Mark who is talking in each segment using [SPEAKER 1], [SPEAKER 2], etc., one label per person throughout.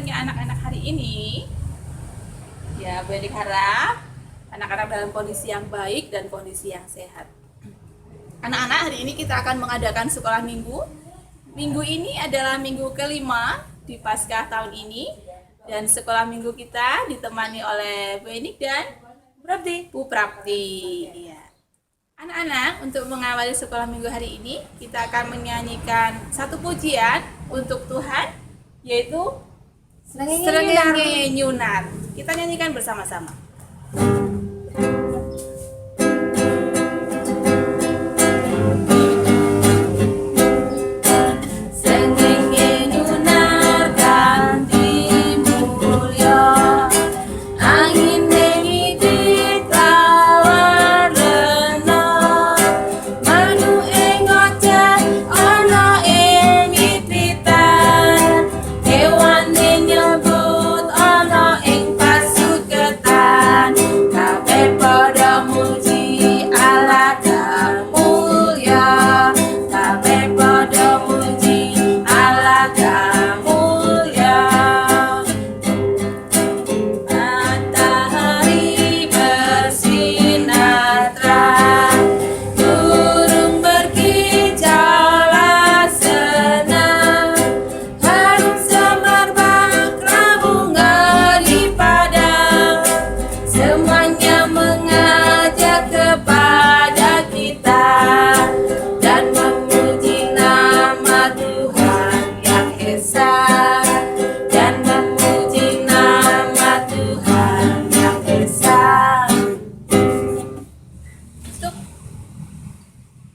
[SPEAKER 1] menemani anak-anak hari ini. Ya, Bu Edik harap anak-anak dalam kondisi yang baik dan kondisi yang sehat. Anak-anak, hari ini kita akan mengadakan sekolah minggu. Minggu ini adalah minggu kelima di Paskah tahun ini. Dan sekolah minggu kita ditemani oleh Bu Edik dan Bu Prapti. Ya. Anak-anak, untuk mengawali sekolah minggu hari ini, kita akan menyanyikan satu pujian untuk Tuhan, yaitu Srengenge Nyunar. Kita nyanyikan bersama-sama.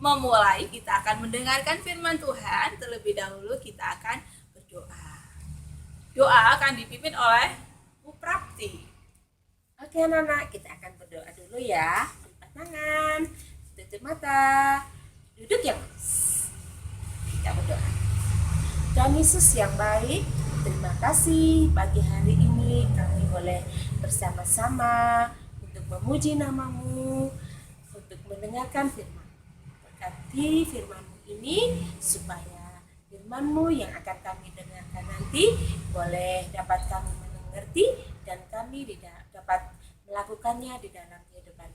[SPEAKER 1] Memulai, kita akan mendengarkan firman Tuhan. Terlebih dahulu kita akan berdoa. Doa akan dipimpin oleh Bu Prapti.
[SPEAKER 2] Oke anak-anak, kita akan berdoa dulu ya. Lipat tangan, tutup mata, duduk ya mas. Kita berdoa. Tuhan Yesus yang baik, terima kasih pagi hari ini kami boleh bersama-sama untuk memuji namamu, untuk mendengarkan firman. Berkati firman-Mu ini supaya firman-Mu yang akan kami dengarkan nanti boleh dapat kami mengerti dan kami dapat melakukannya di dalam kehidupan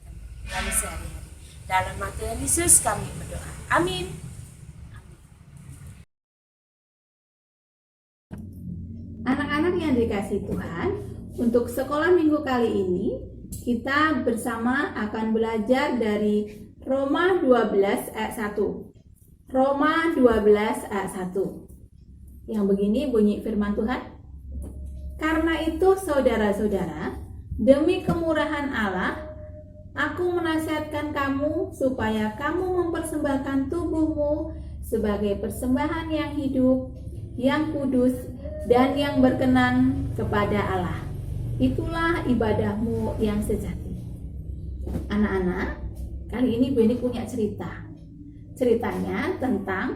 [SPEAKER 2] kami sehari-hari. Dalam nama Tuhan Yesus kami berdoa. Amin.
[SPEAKER 1] Anak-anak yang dikasihi Tuhan, untuk sekolah minggu kali ini kita bersama akan belajar dari Roma 12 ayat 1. Roma 12 ayat 1. Yang begini bunyi firman Tuhan. Karena itu saudara-saudara, demi kemurahan Allah, aku menasihatkan kamu supaya kamu mempersembahkan tubuhmu sebagai persembahan yang hidup, yang kudus, dan yang berkenan kepada Allah. Itulah ibadahmu yang sejati. Anak-anak, kali ini Bu Eni punya cerita. Ceritanya tentang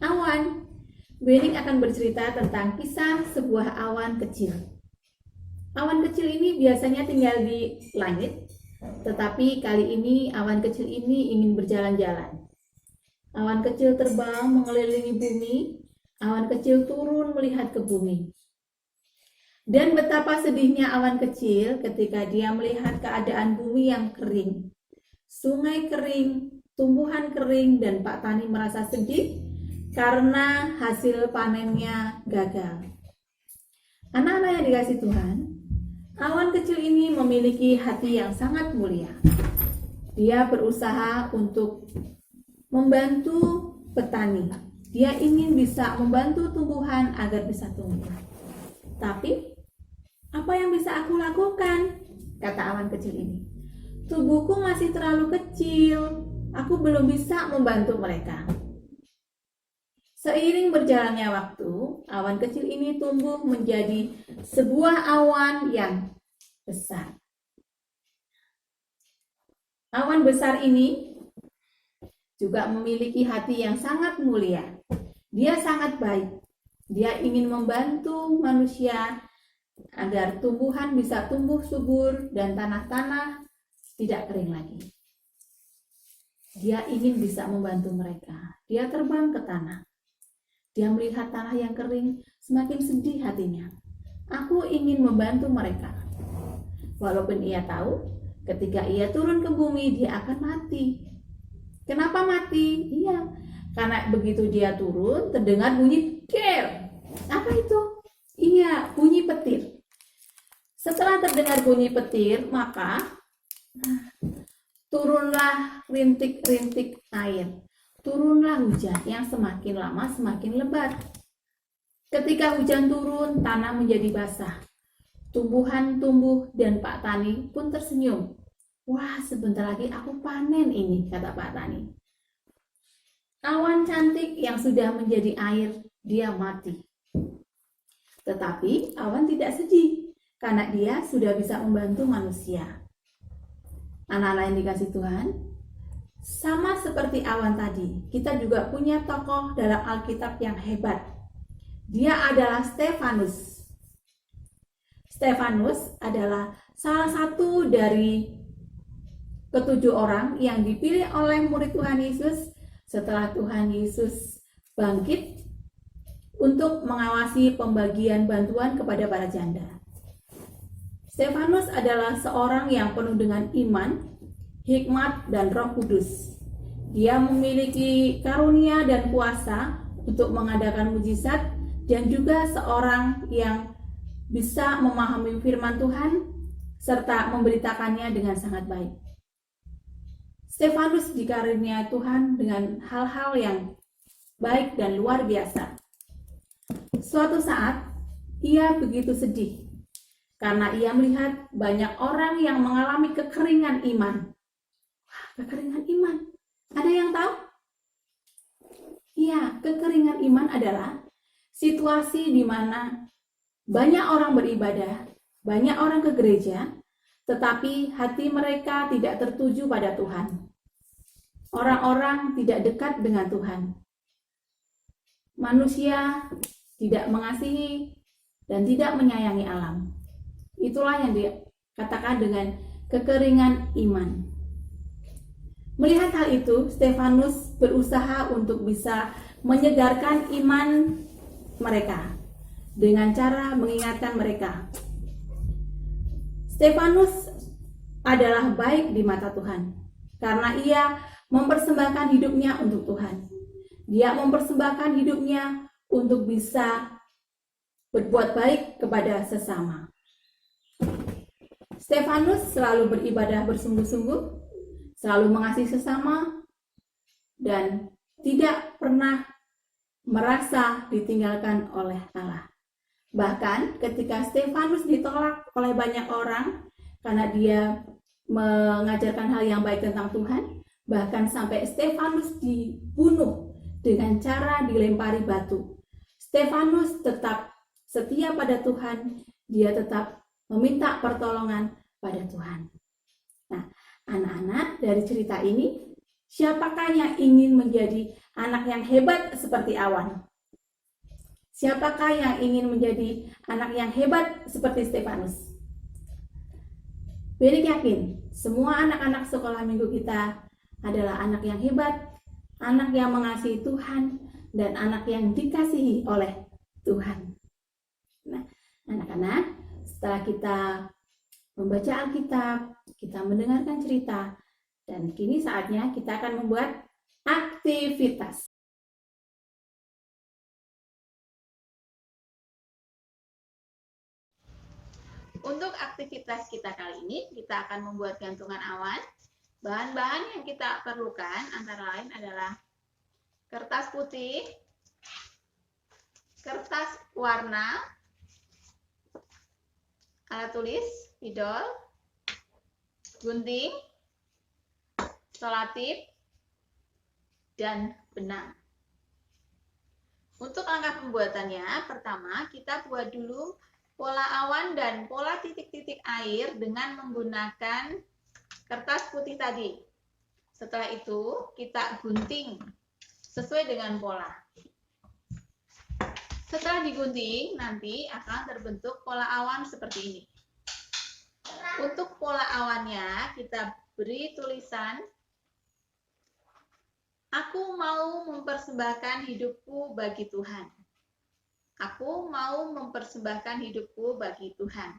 [SPEAKER 1] awan. Bu Eni akan bercerita tentang kisah sebuah awan kecil. Awan kecil ini biasanya tinggal di langit, tetapi kali ini awan kecil ini ingin berjalan-jalan. Awan kecil terbang mengelilingi bumi, awan kecil turun melihat ke bumi. Dan betapa sedihnya awan kecil ketika dia melihat keadaan bumi yang kering. Sungai kering, tumbuhan kering, dan Pak Tani merasa sedih karena hasil panennya gagal. Anak-anak yang dikasihi Tuhan, awan kecil ini memiliki hati yang sangat mulia. Dia berusaha untuk membantu petani. Dia ingin bisa membantu tumbuhan agar bisa tumbuh. Tapi, apa yang bisa aku lakukan? Kata awan kecil ini. Tubuhku masih terlalu kecil. Aku belum bisa membantu mereka. Seiring berjalannya waktu, awan kecil ini tumbuh menjadi sebuah awan yang besar. Awan besar ini juga memiliki hati yang sangat mulia. Dia sangat baik. Dia ingin membantu manusia agar tumbuhan bisa tumbuh subur dan tanah-tanah tidak kering lagi. Dia ingin bisa membantu mereka. Dia terbang ke tanah. Dia melihat tanah yang kering, semakin sedih hatinya. Aku ingin membantu mereka. Walaupun ia tahu, ketika ia turun ke bumi, dia akan mati. Kenapa mati? Iya, karena begitu dia turun, terdengar bunyi ker. Apa itu? Iya, bunyi petir. Setelah terdengar bunyi petir, maka turunlah rintik-rintik air. Turunlah hujan yang semakin lama semakin lebat. Ketika hujan turun, tanah menjadi basah. Tumbuhan tumbuh dan Pak Tani pun tersenyum. Wah, sebentar lagi aku panen ini, kata Pak Tani. Awan cantik yang sudah menjadi air, dia mati. Tetapi awan tidak sedih, karena dia sudah bisa membantu manusia. Anak-anak yang dikasih Tuhan, sama seperti awan tadi, kita juga punya tokoh dalam Alkitab yang hebat. Dia adalah Stefanus. Stefanus adalah salah satu dari ke-7 orang yang dipilih oleh murid Tuhan Yesus setelah Tuhan Yesus bangkit untuk mengawasi pembagian bantuan kepada para janda. Stefanus adalah seorang yang penuh dengan iman, hikmat, dan Roh Kudus. Dia memiliki karunia dan kuasa untuk mengadakan mujizat dan juga seorang yang bisa memahami firman Tuhan serta memberitakannya dengan sangat baik. Stefanus dikaruniai Tuhan dengan hal-hal yang baik dan luar biasa. Suatu saat, ia begitu sedih karena ia melihat banyak orang yang mengalami kekeringan iman. Kekeringan iman. Ada yang tahu? Ya, kekeringan iman adalah situasi di mana banyak orang beribadah, banyak orang ke gereja, tetapi hati mereka tidak tertuju pada Tuhan. Orang-orang tidak dekat dengan Tuhan. Manusia tidak mengasihi dan tidak menyayangi alam. Itulah yang dikatakan dengan kekeringan iman. Melihat hal itu, Stefanus berusaha untuk bisa menyegarkan iman mereka dengan cara mengingatkan mereka. Stefanus adalah baik di mata Tuhan karena ia mempersembahkan hidupnya untuk Tuhan. Dia mempersembahkan hidupnya untuk bisa berbuat baik kepada sesama. Stefanus selalu beribadah bersungguh-sungguh, selalu mengasihi sesama, dan tidak pernah merasa ditinggalkan oleh Allah. Bahkan ketika Stefanus ditolak oleh banyak orang karena dia mengajarkan hal yang baik tentang Tuhan, bahkan sampai Stefanus dibunuh dengan cara dilempari batu. Stefanus tetap setia pada Tuhan, dia tetap meminta pertolongan pada Tuhan. Nah, anak-anak, dari cerita ini, siapakah yang ingin menjadi anak yang hebat seperti awan? Siapakah yang ingin menjadi anak yang hebat seperti Stefanus? Berik yakin, semua anak-anak sekolah minggu kita adalah anak yang hebat, anak yang mengasihi Tuhan, dan anak yang dikasihi oleh Tuhan. Nah, anak-anak, setelah kita membaca Alkitab, kita mendengarkan cerita, dan kini saatnya kita akan membuat aktivitas. Untuk aktivitas kita kali ini, kita akan membuat gantungan awan. Bahan-bahan yang kita perlukan antara lain adalah kertas putih, kertas warna, alat tulis, spidol, gunting, selotip, dan benang. Untuk langkah pembuatannya, pertama kita buat dulu pola awan dan pola titik-titik air dengan menggunakan kertas putih tadi. Setelah itu kita gunting sesuai dengan pola. Setelah digunting, nanti akan terbentuk pola awan seperti ini. Untuk pola awannya kita beri tulisan Aku mau mempersembahkan hidupku bagi Tuhan. Aku mau mempersembahkan hidupku bagi Tuhan.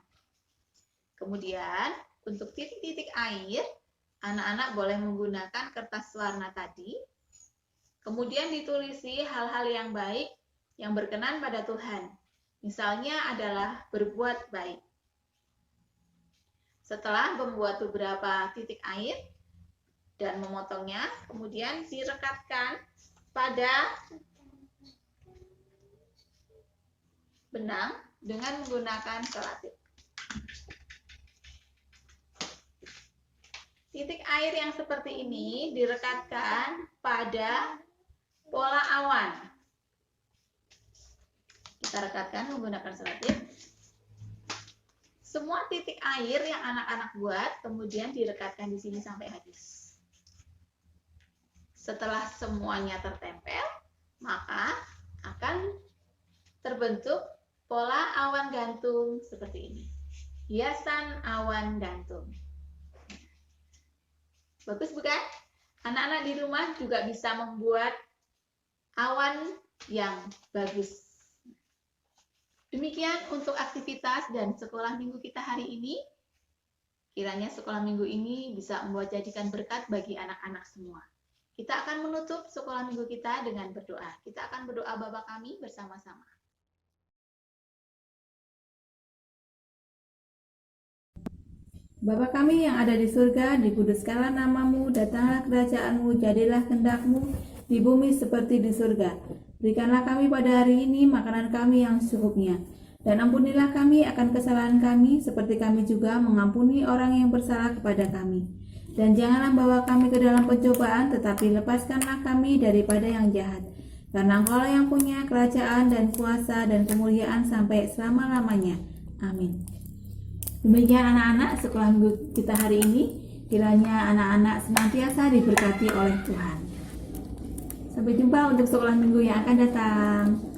[SPEAKER 1] Kemudian, untuk titik-titik air, anak-anak boleh menggunakan kertas warna tadi. Kemudian ditulisi hal-hal yang baik yang berkenan pada Tuhan. Misalnya adalah berbuat baik. Setelah membuat beberapa titik air dan memotongnya, kemudian direkatkan pada benang dengan menggunakan selotip. Titik air yang seperti ini direkatkan pada pola awan. Kita rekatkan menggunakan selotip. Semua titik air yang anak-anak buat kemudian direkatkan di sini sampai habis. Setelah semuanya tertempel, maka akan terbentuk pola awan gantung seperti ini. Hiasan awan gantung. Bagus bukan? Anak-anak di rumah juga bisa membuat awan yang bagus. Demikian untuk aktivitas dan sekolah minggu kita hari ini. Kiranya sekolah minggu ini bisa membuat jadikan berkat bagi anak-anak semua. Kita akan menutup sekolah minggu kita dengan berdoa. Kita akan berdoa Bapa kami bersama-sama. Bapa kami yang ada di surga, dikuduskanlah namamu, datanglah kerajaanmu, jadilah kehendak-mu di bumi seperti di surga. Berikanlah kami pada hari ini makanan kami yang secukupnya. Dan ampunilah kami akan kesalahan kami, seperti kami juga mengampuni orang yang bersalah kepada kami. Dan janganlah bawa kami ke dalam pencobaan, tetapi lepaskanlah kami daripada yang jahat. Karena Engkaulah yang punya kerajaan dan kuasa dan kemuliaan sampai selama-lamanya. Amin. Demikian anak-anak sekolah minggu kita hari ini. Kiranya anak-anak senantiasa diberkati oleh Tuhan. Sampai jumpa untuk sekolah minggu yang akan datang.